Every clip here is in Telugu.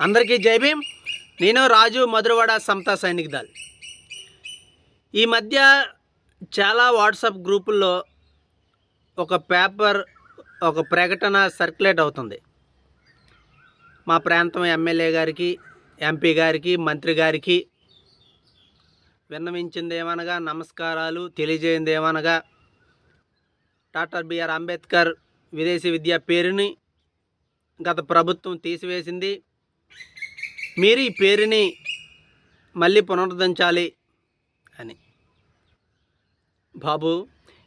అందరికీ జై భీమ్. నేను రాజు, మధురవాడ సమతా సైనిక్ దళ్. ఈ మధ్య చాలా వాట్సాప్ గ్రూపుల్లో ఒక ప్రకటన సర్క్యులేట్ అవుతుంది. మా ప్రాంతం ఎమ్మెల్యే గారికి, ఎంపీ గారికి, మంత్రి గారికి విన్నవించిందేమనగా, నమస్కారాలు తెలియజేయిందేమనగా, డాక్టర్ బిఆర్ అంబేద్కర్ విదేశీ విద్యా పేరుని గత ప్రభుత్వం తీసివేసింది. మీరు ఈ పేరుని మళ్ళీ పునరుద్ధరించాలి అని. బాబు,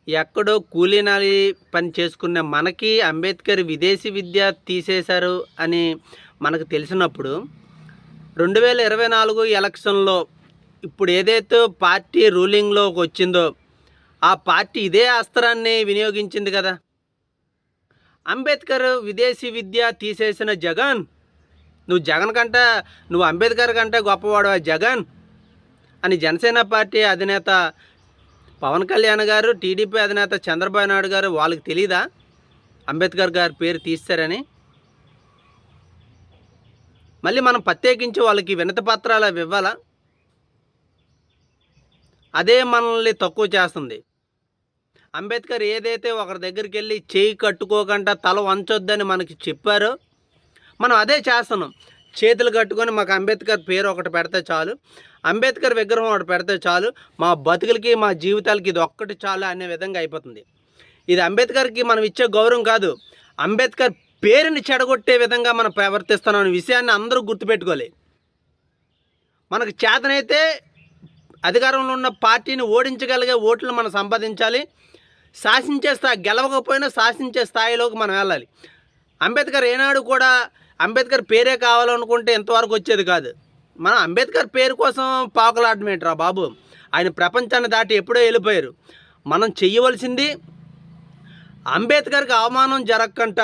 ఎక్కడో కూలీనాలి పని చేసుకునే మనకి అంబేద్కర్ విదేశీ విద్య తీసేశారు అని మనకు తెలిసినప్పుడు 2024 ఎలక్షన్లో ఇప్పుడు ఏదైతే పార్టీ రూలింగ్లోకి వచ్చిందో ఆ పార్టీ ఇదే అస్త్రాన్ని వినియోగించింది కదా. అంబేద్కర్ విదేశీ విద్య తీసేసిన జగన్, నువ్వు అంబేద్కర్ కంటే గొప్పవాడు జగన్ అని జనసేన పార్టీ అధినేత పవన్ కళ్యాణ్ గారు, టీడీపీ అధినేత చంద్రబాబు నాయుడు గారు వాళ్ళకి తెలీదా అంబేద్కర్ గారి పేరు తీస్తారని? మళ్ళీ మనం ప్రత్యేకించి వాళ్ళకి వినతి పత్రాలు అవి ఇవ్వాలా? అదే మనల్ని తక్కువ చేస్తుంది. అంబేద్కర్ ఏదైతే ఒకరి దగ్గరికి వెళ్ళి చేయి కట్టుకోకుండా తల వంచొద్దని మనకి చెప్పారో మనం అదే చేస్తున్నాం. చేతులు కట్టుకొని మాకు అంబేద్కర్ పేరు ఒకటి పెడితే చాలు, అంబేద్కర్ విగ్రహం ఒకటి పెడితే చాలు, మా బతుకులకి మా జీవితాలకి ఇది ఒక్కటి చాలు అనే విధంగా అయిపోతుంది. ఇది అంబేద్కర్కి మనం ఇచ్చే గౌరవం కాదు, అంబేద్కర్ పేరుని చెడగొట్టే విధంగా మనం ప్రవర్తిస్తున్నాం అనే విషయాన్ని అందరూ గుర్తుపెట్టుకోవాలి. మనకు చేతనైతే అధికారంలో ఉన్న పార్టీని ఓడించగలిగే ఓట్లు మనం సంపాదించాలి. గెలవకపోయినా శాసించే స్థాయిలోకి మనం వెళ్ళాలి. అంబేద్కర్ ఏనాడు కూడా అంబేద్కర్ పేరే కావాలనుకుంటే ఇంతవరకు వచ్చేది కాదు. మనం అంబేద్కర్ పేరు కోసం పాకులాడమేంట్రా బాబు. ఆయన ప్రపంచాన్ని దాటి ఎప్పుడో వెళ్ళిపోయారు. మనం చెయ్యవలసింది అంబేద్కర్కి అవమానం జరగకంట,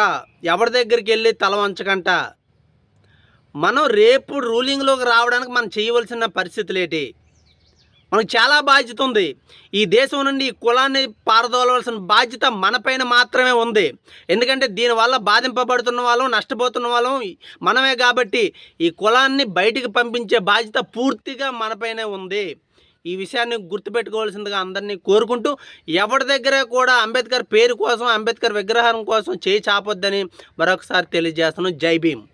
ఎవరి దగ్గరికి వెళ్ళి తల వంచకంట. మనం రేపు రూలింగ్లోకి రావడానికి మనం చేయవలసిన పరిస్థితులు ఏంటి? మనకు చాలా బాధ్యత ఉంది. ఈ దేశం నుండి ఈ కులాన్ని పారదోలవలసిన బాధ్యత మనపైన మాత్రమే ఉంది. ఎందుకంటే దీనివల్ల బాధింపబడుతున్న వాళ్ళం, నష్టపోతున్న వాళ్ళం మనమే. కాబట్టి ఈ కులాన్ని బయటికి పంపించే బాధ్యత పూర్తిగా మనపైనే ఉంది. ఈ విషయాన్ని గుర్తుపెట్టుకోవాల్సిందిగా అందరినీ కోరుకుంటూ, ఎవరి దగ్గర కూడా అంబేద్కర్ పేరు కోసం, అంబేద్కర్ విగ్రహం కోసం చేయి చాపొద్దని మరొకసారి తెలియజేస్తున్నాను. జై భీమ్.